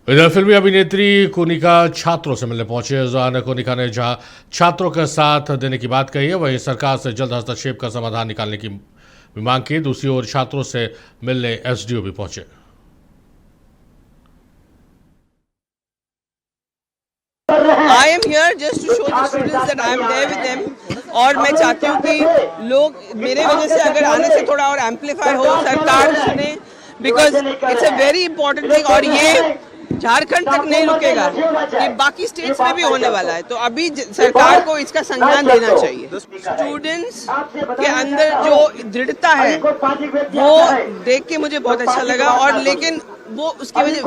इधर फिल्मी अभिनेत्री कोनिका छात्रों से मिलने पहुंचे। जहान कोनिका ने जहां छात्रों का साथ देने की बात कही है, वहीं सरकार से जल्द हस्तक्षेप का समाधान निकालने की भी मांग की। दूसरी ओर छात्रों से मिलने एसडीओ भी पहुंचे। I am here just to show the students that I am there with them और मैं चाहती हूँ कि लोग मेरे वजह से अगर आने से थोड़ा और एम्पलीफाई हो, सरकार सुने, because it's a very important thing. और ये झारखंड तक नहीं रुकेगा, ये बाकी स्टेट्स में भी होने वाला है, तो अभी सरकार को इसका संज्ञान लेना चाहिए। स्टूडेंट्स के अंदर जो दृढ़ता है वो देख के मुझे बहुत अच्छा लगा। और लेकिन वो उसकी वजह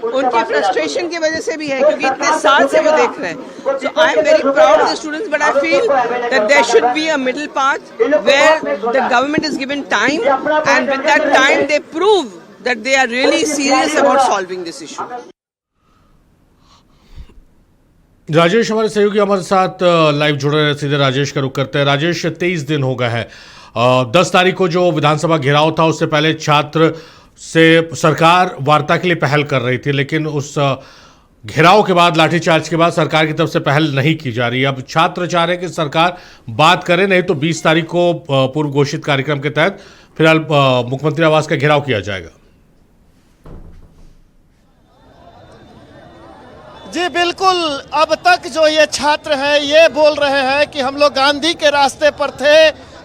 उनकी फ्रस्ट्रेशन की वजह से भी है, क्योंकि इतने साल से वो देख रहे हैं। So I am very proud of the students, but I feel that there should be a middle path where the government is given time and with that time they prove that they are really serious about solving this issue. Rajesh हमारे सहयोगी हमारे साथ live जुड़े रहे, सीधे राजेश का रुख करते हैं। राजेश, 23 दिन हो गए हैं, 10 तारीख को जो विधानसभा घेराव था उससे पहले छात्र से सरकार वार्ता के लिए पहल कर रही थी, लेकिन उस घेराव के बाद, लाठीचार्ज के बाद सरकार की तरफ से पहल नहीं की जा रही। अब छात्र चाह रहे हैं कि सरकार बात करे, नहीं तो 20 तारीख को पूर्व घोषित कार्यक्रम के तहत फिलहाल मुख्यमंत्री आवास का घेराव किया जाएगा। जी बिल्कुल, अब तक जो ये छात्र हैं ये बोल रहे हैं कि हम लोग गांधी के रास्ते पर थे।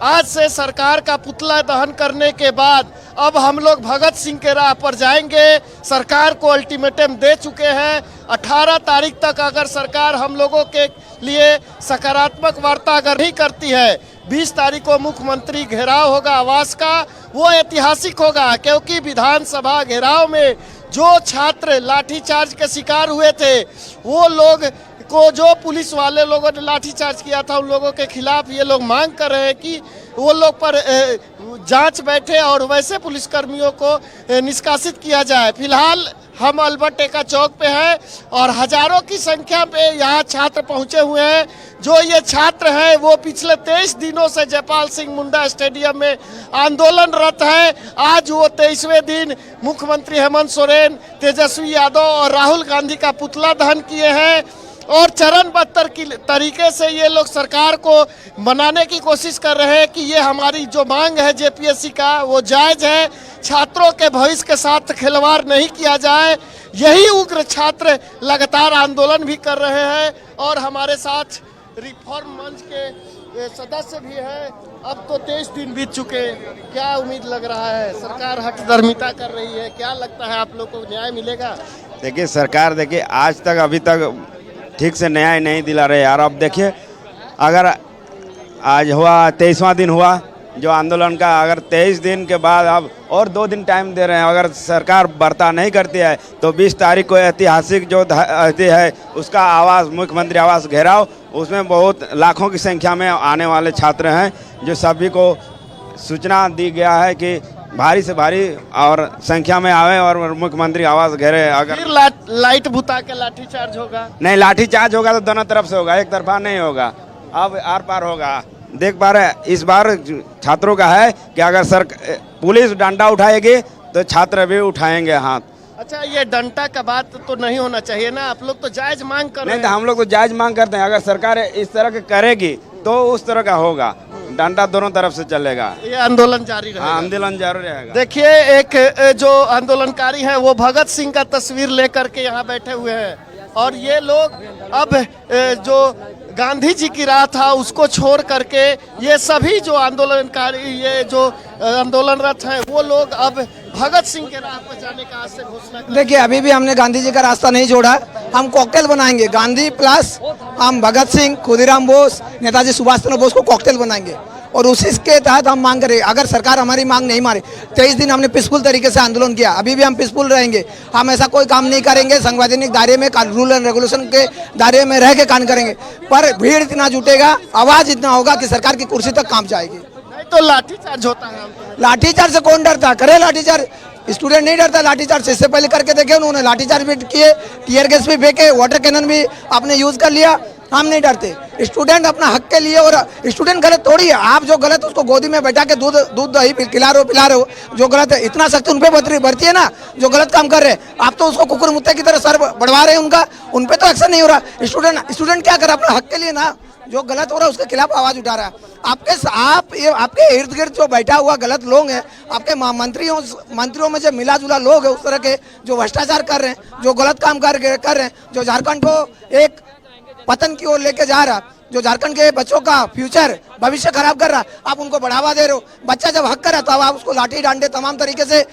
आज से सरकार का पुतला दहन करने के बाद अब हम लोग भगत सिंह के राह पर जाएंगे। सरकार को अल्टीमेटम दे चुके हैं, 18 तारीख तक अगर सरकार हम लोगों के लिए सकारात्मक वार्ता अगर नहीं करती है, 20 तारीख को मुख्यमंत्री घेराव होगा आवास का, वो ऐतिहासिक होगा। क्योंकि विधानसभा घेराव में जो छात्र लाठीचार्ज के शिकार हुए थे, वो लोग को जो पुलिस वाले लोगों ने लाठीचार्ज किया था, उन लोगों के खिलाफ ये लोग मांग कर रहे हैं कि वो लोग पर जांच बैठे और वैसे पुलिसकर्मियों को निष्कासित किया जाए। फिलहाल हम अल्बर्ट एक्का चौक पे हैं और हजारों की संख्या में यहाँ छात्र पहुँचे हुए हैं। जो ये छात्र हैं वो पिछले 23 दिनों से जयपाल सिंह मुंडा स्टेडियम में आंदोलनरत है। आज वो 23वें दिन मुख्यमंत्री हेमंत सोरेन, तेजस्वी यादव और राहुल गांधी का पुतला दहन किए हैं और चरणबद्ध तरीके से ये लोग सरकार को मनाने की कोशिश कर रहे हैं कि ये हमारी जो मांग है जेपीएससी का वो जायज़ है, छात्रों के भविष्य के साथ खिलवाड़ नहीं किया जाए। यही उग्र छात्र लगातार आंदोलन भी कर रहे हैं और हमारे साथ रिफॉर्म मंच के सदस्य भी हैं। अब तो 23 दिन बीत चुके, क्या उम्मीद लग रहा है? सरकार हठधर्मिता कर रही है, क्या लगता है आप लोग को न्याय मिलेगा? देखिए सरकार, देखिए आज तक अभी तक ठीक से न्याय नहीं दिला रहे यार। अब देखिए, अगर आज हुआ 23वां दिन हुआ जो आंदोलन का, अगर 23 दिन के बाद अब और 2 दिन टाइम दे रहे हैं, अगर सरकार वार्ता नहीं करती है तो 20 तारीख को ऐतिहासिक जो है उसका आवास, मुख्यमंत्री आवास घेराव, उसमें बहुत लाखों की संख्या में आने वाले छात्र हैं, जो सभी को सूचना दी गया है कि भारी से भारी और संख्या में आवे और मुख्यमंत्री आवास घेरे। अगर लाइट बुता के लाठीचार्ज होगा? नहीं, लाठीचार्ज होगा तो दोनों तरफ से होगा, एक तरफा नहीं होगा। अब आर पार होगा। देख पा रहे, इस बार छात्रों का है कि अगर पुलिस डंडा उठाएगी तो छात्र भी उठाएंगे हाथ। अच्छा, ये डंडा का बात तो नहीं होना चाहिए ना, आप लोग तो जायज मांग कर रहे हैं। नहीं, तो हम लोग तो जायज मांग करते हैं। अगर सरकार इस तरह के करेगी तो उस तरह का होगा, डंडा दोनों तरफ से चलेगा, ये आंदोलन जारी रहेगा। आंदोलन जारी रहेगा। देखिए, एक जो आंदोलनकारी है वो भगत सिंह का तस्वीर लेकर के यहाँ बैठे हुए हैं और ये लोग अब जो गांधी जी की राह था उसको छोड़ करके ये सभी जो आंदोलनकारी, ये जो आंदोलनरत हैं, वो लोग अब भगत सिंह के राह पर जाने का आज से घोषणा। देखिए, अभी भी हमने गांधी जी का रास्ता नहीं छोड़ा। हम कॉकटेल बनाएंगे, गांधी प्लस हम भगत सिंह, खुदीराम बोस, नेताजी सुभाष चंद्र बोस को कॉकटेल बनाएंगे और उसी के तहत हम मांग करेंगे। अगर सरकार हमारी मांग नहीं माने, 23 दिन हमने पीसफुल तरीके से आंदोलन किया, अभी भी हम पीसफुल रहेंगे। हम ऐसा कोई काम नहीं करेंगे, संवैधानिक दायरे में, रूल एंड रेगुलेशन के दायरे में रह के काम करेंगे, पर भीड़ इतना जुटेगा, आवाज इतना होगा कि सरकार की कुर्सी तक काम जाएगी। नहीं तो लाठीचार्ज होता है। लाठीचार्ज से कौन डरता? करे लाठीचार्ज, स्टूडेंट नहीं डरता लाठीचार्ज से। इससे पहले करके देखे उन्होंने, लाठीचार्ज भी किए, टीयर गैस भी फेंके, वाटर कैनन भी आपने यूज कर लिया। हम नहीं डरते। स्टूडेंट अपना हक के लिए, और स्टूडेंट गलत थोड़ी है। आप जो गलत उसको गोदी में बैठा के दूध दही पिला रहे हो, जो गलत है इतना सख्त उन पे बढ़ती है ना, जो गलत काम कर रहे हैं। आप तो उसको कुकुर मुत्ते की तरह सर बढ़वा रहे हैं उनका, उन पे तो एक्शन नहीं हो रहा। स्टूडेंट क्या कर रहा है अपने हक के लिए ना, जो गलत हो रहा है उसके खिलाफ आवाज उठा रहा है। आपके इर्द गिर्द जो बैठा हुआ गलत लोग हैं, आपके मंत्रियों में जो मिला जुला लोग हैं उस तरह के, जो भ्रष्टाचार कर रहे हैं, जो गलत काम कर रहे हैं, जो झारखंड को एक पतन की ओर लेके जा रहा, जो झारखंड के बच्चों का फ्यूचर भविष्य खराब कर रहा, आप उनको बढ़ावा दे रहे हो। बच्चा जब हक कर रहा तो आप उसको लाठी डंडे तमाम तरीके से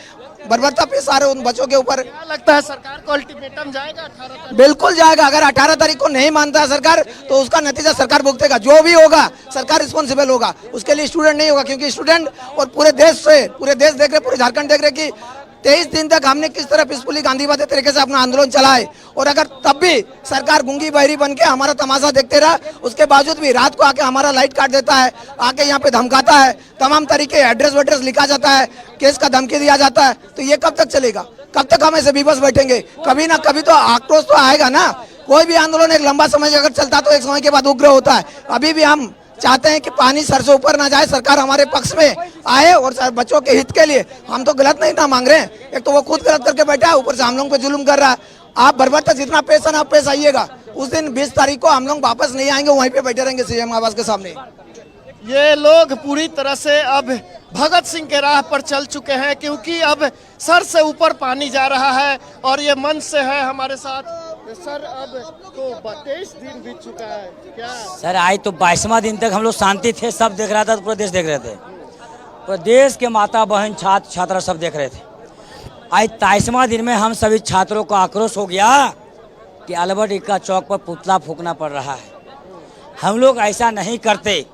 बर्बरता पेश आ रहे उन बच्चों के ऊपर। क्या लगता है सरकार को अल्टीमेटम जाएगा 18 तारीख? बिल्कुल जाएगा। अगर 18 तारीख को नहीं मानता है सरकार तो उसका नतीजा सरकार भुगतेगा। जो भी होगा सरकार रिस्पॉन्सिबल होगा, उसके लिए स्टूडेंट नहीं होगा। क्योंकि स्टूडेंट और पूरे देश देख रहे, पूरे झारखंड देख रहे कि 23 दिन तक हमने किस तरह पीसफुली गांधीवादी तरीके से अपना आंदोलन चलाए, और अगर तब भी सरकार गूंगी बहरी बन के हमारा तमाशा देखते रहा, उसके बावजूद भी रात को आके हमारा लाइट काट देता है, आके यहाँ पे धमकाता है, तमाम तरीके एड्रेस वेड्रेस लिखा जाता है, केस का धमकी दिया जाता है, तो ये कब तक चलेगा? कब तक हम ऐसे बेबस बैठेंगे? कभी ना कभी तो आक्रोश तो आएगा ना। कोई भी आंदोलन एक लंबा समय अगर चलता तो एक समय के बाद उग्र होता है। अभी भी हम चाहते हैं कि पानी सर से ऊपर ना जाए, सरकार हमारे पक्ष में आए और बच्चों के हित के लिए। हम तो गलत नहीं ना मांग रहे हैं, एक तो वो खुद गलत करके बैठा है, ऊपर से हम लोग पे जुल्म कर रहा है। आप बर्बरता जितना पेश आना पेश आइएगा, उस दिन 20 तारीख को हम लोग वापस नहीं आएंगे, वहीं पे बैठे रहेंगे सीएम आवास के सामने। ये लोग पूरी तरह से अब भगत सिंह के राह पर चल चुके हैं, क्योंकि अब सर से ऊपर पानी जा रहा है। और ये मंच से है हमारे साथ सर, अब तो 23 दिन बीत चुका है क्या सर? आज तो 22वां दिन तक हम लोग शांति थे, सब देख रहा था, तो पूरा देश देख रहे थे, पूरे देश के माता बहन छात्र छात्रा सब देख रहे थे। आज 23वां दिन में हम सभी छात्रों को आक्रोश हो गया कि अल्बर्ट एक्का चौक पर पुतला फूकना पड़ रहा है। हम लोग ऐसा नहीं करते।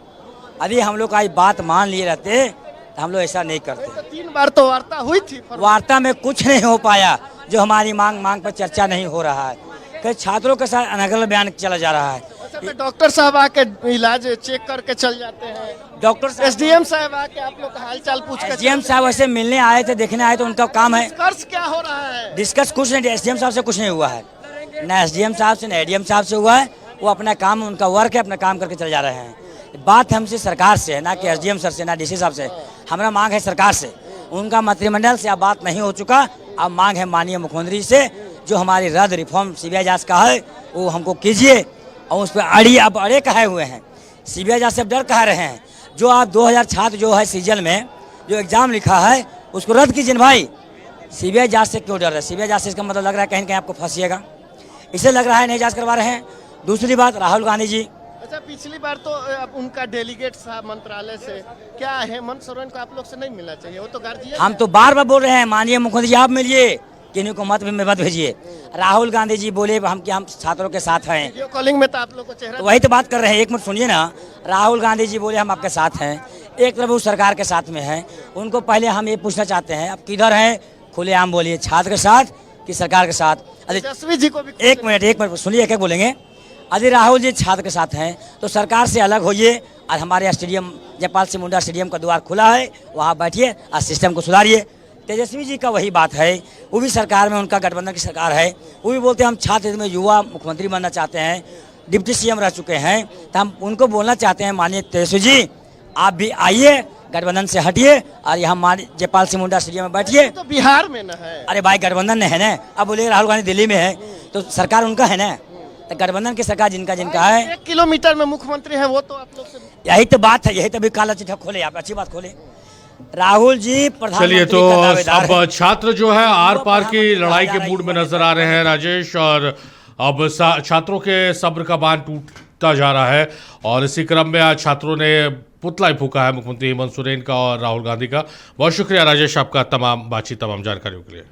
यदि हम लोग आज बात मान लिए रहते तो हम लोग ऐसा नहीं करते। तो 3 बार तो वार्ता हुई थी, वार्ता में कुछ नहीं हो पाया। जो हमारी मांग पर चर्चा नहीं हो रहा है, कई छात्रों के साथ अनगल बयान चला जा रहा है। अच्छा, तो डॉक्टर साहब आके इलाज चेक करके चल जाते हैं, डॉक्टर एसडीएम साहब आके आप लोग का हालचाल पूछ के एसडीएम साहब ऐसे मिलने आए थे, देखने आए, तो उनका काम है। डिस्कस क्या हो रहा है? डिस्कस कुछ नहीं, एसडीएम साहब से कुछ नहीं हुआ है, ना एसडीएम साहब से ना एडीएम साहब से हुआ है। वो अपना काम, उनका वर्क है, अपना काम करके चले जा रहे हैं। बात हमसे सरकार से है, ना कि एसडीएम सर से, ना डीसी साहब से। हमारा मांग है सरकार से, उनका मंत्रिमंडल से अब बात नहीं हो चुका। अब मांग है माननीय मुख्यमंत्री से, जो हमारी रद्द रिफॉर्म सीबीआई जांच का है वो हमको कीजिए, और उस पर अड़े कहे हुए हैं। सीबीआई जांच से अब डर कह रहे हैं। जो आप 2000 छात्र जो है सीजन में जो एग्जाम लिखा है उसको रद्द कीजिए भाई। सीबीआई जांच से क्यों डर रहे? सीबीआई जांच से इसका मतलब लग रहा है कहीं कहीं आपको फंसिएगा, इसे लग रहा है नहीं जांच करवा रहे हैं। दूसरी बात, राहुल गांधी जी, अच्छा, पिछली बार तो अब उनका डेलीगेट साहब मंत्रालय से, क्या हेमंत सोरेन को आप लोग से नहीं मिलना चाहिए? वो तो गार्जियन। हम तो बार बार बोल रहे हैं माननीय मुख्यमंत्री जी आप मिलिए, किन्हीं को मत भेजिए। राहुल गांधी जी बोले हम छात्रों के साथ हैं, वीडियो कॉलिंग में तो आप लोग को चेहरा, तो वही तो बात कर रहे हैं। एक मिनट सुनिए ना। राहुल गांधी जी बोले हम आपके साथ हैं, एक तरफ वो सरकार के साथ में हैं। उनको पहले हम ये पूछना चाहते हैं, अब किधर हैं? खुलेआम बोलिए, छात्र के साथ कि सरकार के साथ? तेजस्वी जी को भी एक मिनट सुनिए, क्या बोलेंगे? यदि राहुल जी छात्र के साथ हैं तो सरकार से अलग होइए, और हमारे स्टेडियम जयपाल सिंह मुंडा स्टेडियम का द्वार खुला है, वहाँ बैठिए और सिस्टम को सुधारिए। तेजस्वी जी का वही बात है, वो भी सरकार में, उनका गठबंधन की सरकार है, वो भी बोलते हैं हम छात्र में युवा मुख्यमंत्री बनना चाहते हैं, डिप्टी सीएम रह चुके हैं। तो हम उनको बोलना चाहते हैं माननीय तेजस्वी जी आप भी आइए, गठबंधन से हटिए और यहाँ माननीय जयपाल सिंह मुंडा स्टेडियम में बैठिए। तो बिहार में न है। अरे भाई गठबंधन में है ना, अब बोले राहुल गांधी दिल्ली में है तो सरकार उनका है ना, तो गठबंधन की सरकार जिनका है। 1 किलोमीटर में मुख्यमंत्री है, वो तो आप लोग से, यही तो बात है, यही तो भी काला चिट्ठा खोले, आप अच्छी बात खोले। राहुल जी प्रधानमंत्री चलिए, तो का दावेदार है। अब छात्र जो है आर पार की लड़ाई के मूड में नजर आ रहे हैं राजेश, और अब छात्रों के सब्र का बांध टूटता जा रहा है। और इसी क्रम में आज छात्रों ने पुतला ही फूका है मुख्यमंत्री हेमंत सोरेन का और राहुल गांधी का। बहुत शुक्रिया राजेश आपका तमाम बातचीत, तमाम जानकारियों के लिए।